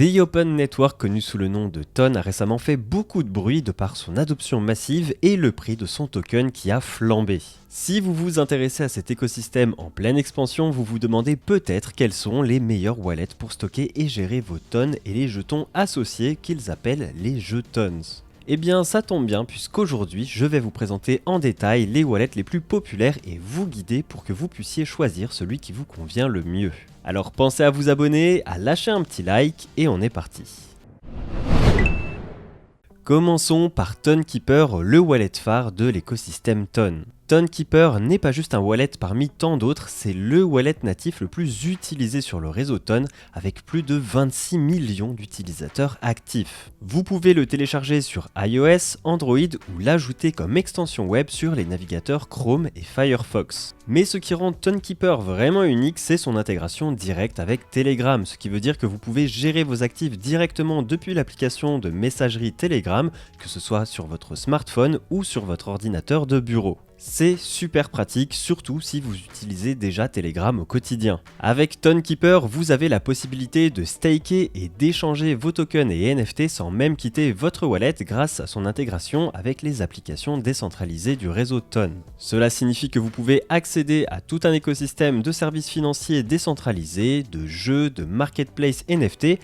The Open Network, connu sous le nom de Ton, a récemment fait beaucoup de bruit de par son adoption massive et le prix de son token qui a flambé. Si vous vous intéressez à cet écosystème en pleine expansion, vous vous demandez peut-être quelles sont les meilleures wallets pour stocker et gérer vos tons et les jetons associés qu'ils appellent les jetons. Eh bien ça tombe bien puisqu'aujourd'hui je vais vous présenter en détail les wallets les plus populaires et vous guider pour que vous puissiez choisir celui qui vous convient le mieux. Alors pensez à vous abonner, à lâcher un petit like et on est parti. Commençons par Tonkeeper, le wallet phare de l'écosystème Ton. Tonkeeper n'est pas juste un wallet parmi tant d'autres, c'est le wallet natif le plus utilisé sur le réseau Ton avec plus de 26 millions d'utilisateurs actifs. Vous pouvez le télécharger sur iOS, Android ou l'ajouter comme extension web sur les navigateurs Chrome et Firefox. Mais ce qui rend Tonkeeper vraiment unique, c'est son intégration directe avec Telegram, ce qui veut dire que vous pouvez gérer vos actifs directement depuis l'application de messagerie Telegram, que ce soit sur votre smartphone ou sur votre ordinateur de bureau. C'est super pratique, surtout si vous utilisez déjà Telegram au quotidien. Avec Tonkeeper, vous avez la possibilité de staker et d'échanger vos tokens et NFT sans même quitter votre wallet grâce à son intégration avec les applications décentralisées du réseau Ton. Cela signifie que vous pouvez accéder à tout un écosystème de services financiers décentralisés, de jeux, de marketplace NFT,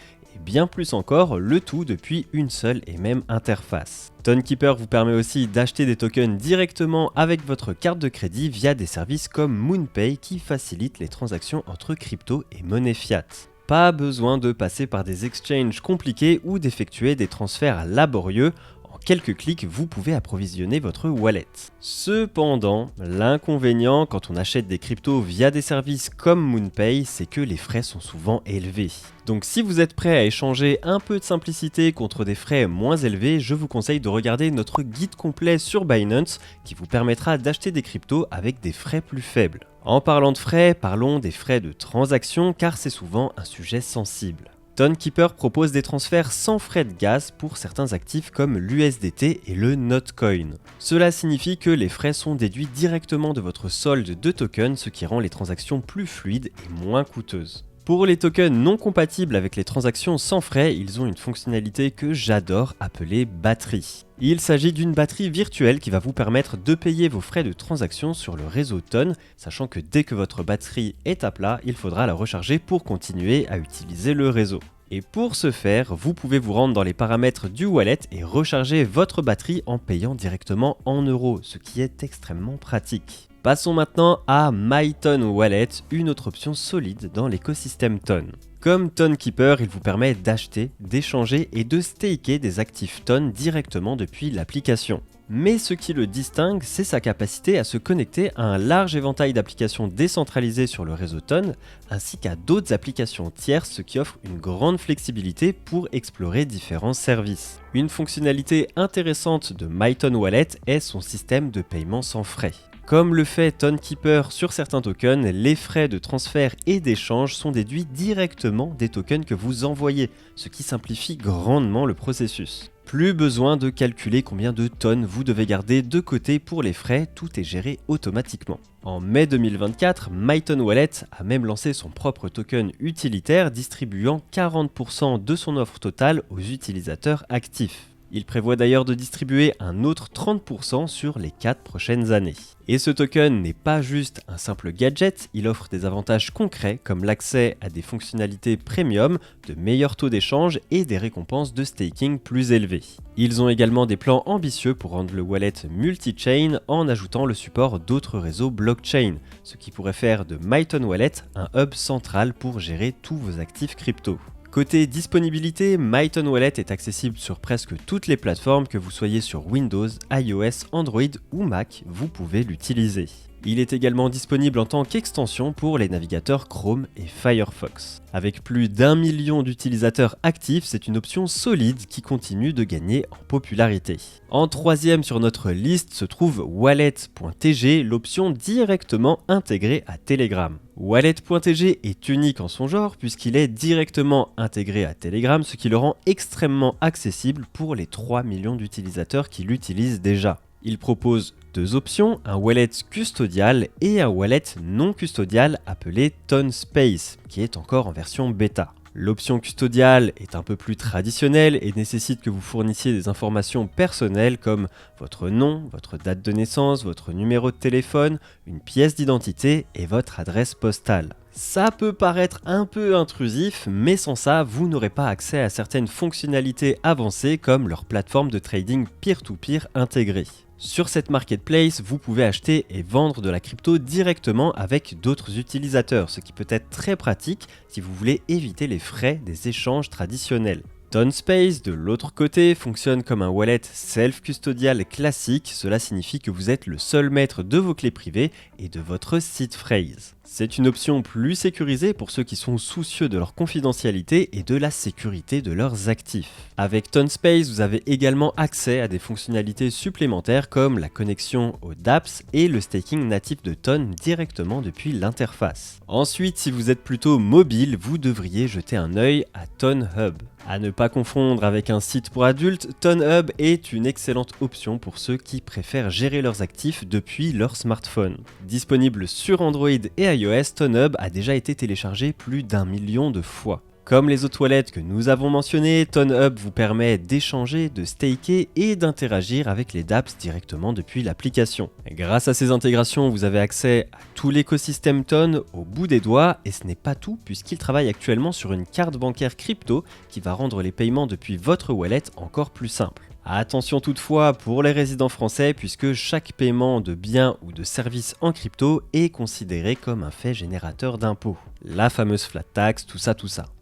bien plus encore, le tout depuis une seule et même interface. Tonkeeper vous permet aussi d'acheter des tokens directement avec votre carte de crédit via des services comme MoonPay qui facilitent les transactions entre crypto et monnaie fiat. Pas besoin de passer par des exchanges compliqués ou d'effectuer des transferts laborieux. En quelques clics, vous pouvez approvisionner votre wallet. Cependant, l'inconvénient quand on achète des cryptos via des services comme MoonPay, c'est que les frais sont souvent élevés. Donc si vous êtes prêt à échanger un peu de simplicité contre des frais moins élevés, je vous conseille de regarder notre guide complet sur Binance qui vous permettra d'acheter des cryptos avec des frais plus faibles. En parlant de frais, parlons des frais de transaction car c'est souvent un sujet sensible. Tonkeeper propose des transferts sans frais de gaz pour certains actifs comme l'USDT et le Notcoin. Cela signifie que les frais sont déduits directement de votre solde de tokens, ce qui rend les transactions plus fluides et moins coûteuses. Pour les tokens non compatibles avec les transactions sans frais, ils ont une fonctionnalité que j'adore appelée batterie. Il s'agit d'une batterie virtuelle qui va vous permettre de payer vos frais de transaction sur le réseau Ton, sachant que dès que votre batterie est à plat, il faudra la recharger pour continuer à utiliser le réseau. Et pour ce faire, vous pouvez vous rendre dans les paramètres du wallet et recharger votre batterie en payant directement en euros, ce qui est extrêmement pratique. Passons maintenant à MyTon Wallet, une autre option solide dans l'écosystème Ton. Comme Tonkeeper, il vous permet d'acheter, d'échanger et de staker des actifs Ton directement depuis l'application. Mais ce qui le distingue, c'est sa capacité à se connecter à un large éventail d'applications décentralisées sur le réseau Ton, ainsi qu'à d'autres applications tierces, ce qui offre une grande flexibilité pour explorer différents services. Une fonctionnalité intéressante de MyTon Wallet est son système de paiement sans frais. Comme le fait Tonkeeper sur certains tokens, les frais de transfert et d'échange sont déduits directement des tokens que vous envoyez, ce qui simplifie grandement le processus. Plus besoin de calculer combien de tonnes vous devez garder de côté pour les frais, tout est géré automatiquement. En mai 2024, MyTon Wallet a même lancé son propre token utilitaire distribuant 40% de son offre totale aux utilisateurs actifs. Il prévoit d'ailleurs de distribuer un autre 30% sur les 4 prochaines années. Et ce token n'est pas juste un simple gadget, il offre des avantages concrets comme l'accès à des fonctionnalités premium, de meilleurs taux d'échange et des récompenses de staking plus élevées. Ils ont également des plans ambitieux pour rendre le wallet multi-chain en ajoutant le support d'autres réseaux blockchain, ce qui pourrait faire de MyTon Wallet un hub central pour gérer tous vos actifs crypto. Côté disponibilité, MyTon Wallet est accessible sur presque toutes les plateformes, que vous soyez sur Windows, iOS, Android ou Mac, vous pouvez l'utiliser. Il est également disponible en tant qu'extension pour les navigateurs Chrome et Firefox. Avec plus d'1 million d'utilisateurs actifs, c'est une option solide qui continue de gagner en popularité. En troisième sur notre liste se trouve Wallet.tg, l'option directement intégrée à Telegram. Wallet.tg est unique en son genre puisqu'il est directement intégré à Telegram, ce qui le rend extrêmement accessible pour les 3 millions d'utilisateurs qui l'utilisent déjà. Il propose deux options, un wallet custodial et un wallet non custodial appelé TonSpace, qui est encore en version bêta. L'option custodiale est un peu plus traditionnelle et nécessite que vous fournissiez des informations personnelles comme votre nom, votre date de naissance, votre numéro de téléphone, une pièce d'identité et votre adresse postale. Ça peut paraître un peu intrusif, mais sans ça, vous n'aurez pas accès à certaines fonctionnalités avancées comme leur plateforme de trading peer-to-peer intégrée. Sur cette marketplace, vous pouvez acheter et vendre de la crypto directement avec d'autres utilisateurs, ce qui peut être très pratique si vous voulez éviter les frais des échanges traditionnels. TonSpace, de l'autre côté, fonctionne comme un wallet self-custodial classique. Cela signifie que vous êtes le seul maître de vos clés privées et de votre seed phrase. C'est une option plus sécurisée pour ceux qui sont soucieux de leur confidentialité et de la sécurité de leurs actifs. Avec TonSpace, vous avez également accès à des fonctionnalités supplémentaires comme la connexion au dApps et le staking natif de Ton directement depuis l'interface. Ensuite, si vous êtes plutôt mobile, vous devriez jeter un œil à TonHub. À ne pas confondre avec un site pour adultes, TonHub est une excellente option pour ceux qui préfèrent gérer leurs actifs depuis leur smartphone. Disponible sur Android et iOS, TonHub a déjà été téléchargé plus d'1 million de fois. Comme les autres wallets que nous avons mentionnés, TonHub vous permet d'échanger, de staker et d'interagir avec les dApps directement depuis l'application. Grâce à ces intégrations, vous avez accès à tout l'écosystème Ton au bout des doigts et ce n'est pas tout puisqu'il travaille actuellement sur une carte bancaire crypto qui va rendre les paiements depuis votre wallet encore plus simples. Attention toutefois pour les résidents français puisque chaque paiement de biens ou de services en crypto est considéré comme un fait générateur d'impôts. La fameuse flat tax, tout ça.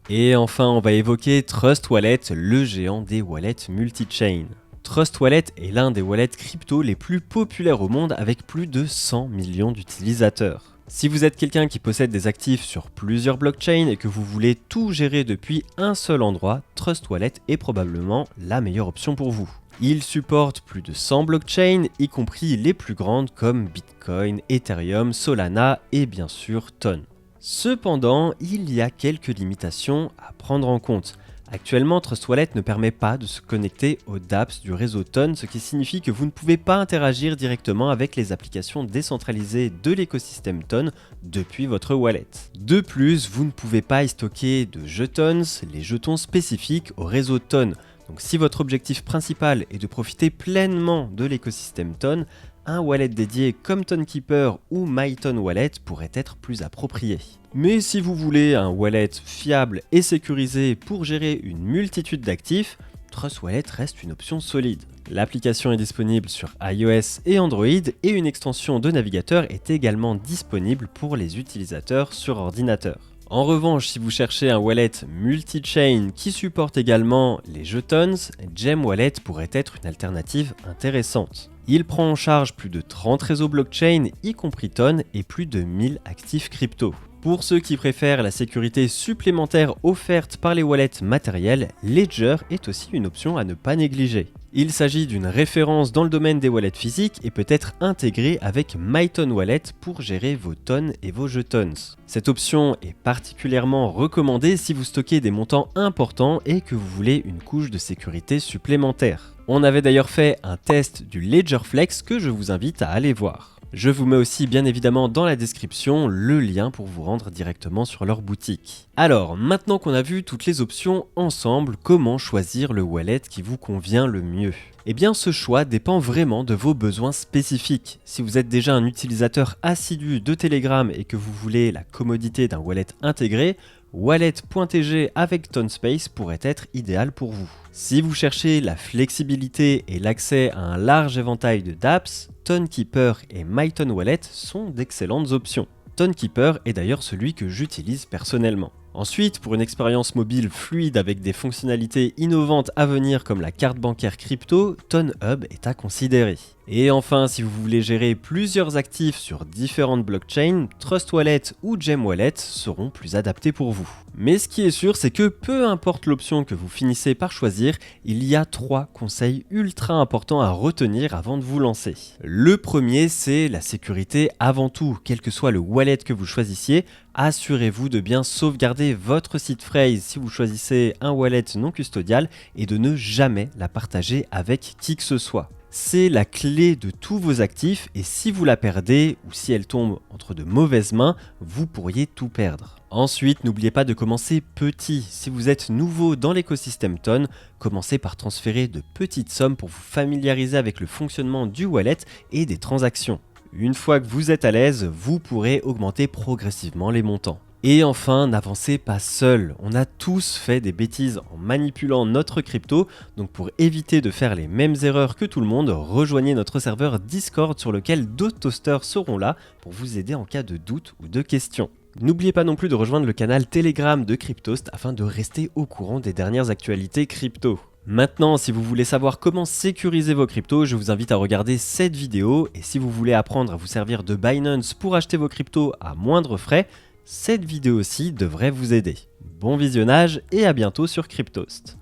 Et enfin, on va évoquer Trust Wallet, le géant des wallets multi-chain. Trust Wallet est l'un des wallets crypto les plus populaires au monde avec plus de 100 millions d'utilisateurs. Si vous êtes quelqu'un qui possède des actifs sur plusieurs blockchains et que vous voulez tout gérer depuis un seul endroit, Trust Wallet est probablement la meilleure option pour vous. Il supporte plus de 100 blockchains, y compris les plus grandes comme Bitcoin, Ethereum, Solana et bien sûr Ton. Cependant, il y a quelques limitations à prendre en compte. Actuellement, Trust Wallet ne permet pas de se connecter aux dApps du réseau Ton, ce qui signifie que vous ne pouvez pas interagir directement avec les applications décentralisées de l'écosystème Ton depuis votre wallet. De plus, vous ne pouvez pas y stocker de jetons, les jetons spécifiques au réseau Ton. Donc si votre objectif principal est de profiter pleinement de l'écosystème Ton, un wallet dédié comme TonKeeper ou MyTonWallet pourrait être plus approprié. Mais si vous voulez un wallet fiable et sécurisé pour gérer une multitude d'actifs, Trust Wallet reste une option solide. L'application est disponible sur iOS et Android et une extension de navigateur est également disponible pour les utilisateurs sur ordinateur. En revanche, si vous cherchez un wallet multi-chain qui supporte également les jetons, Gem Wallet pourrait être une alternative intéressante. Il prend en charge plus de 30 réseaux blockchain, y compris Ton, et plus de 1000 actifs crypto. Pour ceux qui préfèrent la sécurité supplémentaire offerte par les wallets matériels, Ledger est aussi une option à ne pas négliger. Il s'agit d'une référence dans le domaine des wallets physiques et peut être intégré avec MyTonWallet pour gérer vos tonnes et vos jetons. Cette option est particulièrement recommandée si vous stockez des montants importants et que vous voulez une couche de sécurité supplémentaire. On avait d'ailleurs fait un test du Ledger Flex que je vous invite à aller voir. Je vous mets aussi bien évidemment dans la description le lien pour vous rendre directement sur leur boutique. Alors, maintenant qu'on a vu toutes les options ensemble, comment choisir le wallet qui vous convient le mieux ? Eh bien, ce choix dépend vraiment de vos besoins spécifiques. Si vous êtes déjà un utilisateur assidu de Telegram et que vous voulez la commodité d'un wallet intégré, Wallet.tg avec TonSpace pourrait être idéal pour vous. Si vous cherchez la flexibilité et l'accès à un large éventail de dApps, TonKeeper et MyTonWallet sont d'excellentes options. TonKeeper est d'ailleurs celui que j'utilise personnellement. Ensuite, pour une expérience mobile fluide avec des fonctionnalités innovantes à venir comme la carte bancaire crypto, TonHub est à considérer. Et enfin, si vous voulez gérer plusieurs actifs sur différentes blockchains, Trust Wallet ou Gem Wallet seront plus adaptés pour vous. Mais ce qui est sûr, c'est que peu importe l'option que vous finissez par choisir, il y a 3 conseils ultra importants à retenir avant de vous lancer. Le premier, c'est la sécurité avant tout. Quel que soit le wallet que vous choisissiez, assurez-vous de bien sauvegarder votre seed phrase si vous choisissez un wallet non custodial et de ne jamais la partager avec qui que ce soit. C'est la clé de tous vos actifs et si vous la perdez ou si elle tombe entre de mauvaises mains, vous pourriez tout perdre. Ensuite, n'oubliez pas de commencer petit. Si vous êtes nouveau dans l'écosystème Ton, commencez par transférer de petites sommes pour vous familiariser avec le fonctionnement du wallet et des transactions. Une fois que vous êtes à l'aise, vous pourrez augmenter progressivement les montants. Et enfin, n'avancez pas seul. On a tous fait des bêtises en manipulant notre crypto, donc pour éviter de faire les mêmes erreurs que tout le monde, rejoignez notre serveur Discord sur lequel d'autres toasters seront là pour vous aider en cas de doute ou de questions. N'oubliez pas non plus de rejoindre le canal Telegram de Cryptost afin de rester au courant des dernières actualités crypto. Maintenant, si vous voulez savoir comment sécuriser vos cryptos, je vous invite à regarder cette vidéo et si vous voulez apprendre à vous servir de Binance pour acheter vos cryptos à moindre frais, cette vidéo aussi devrait vous aider. Bon visionnage et à bientôt sur Cryptost.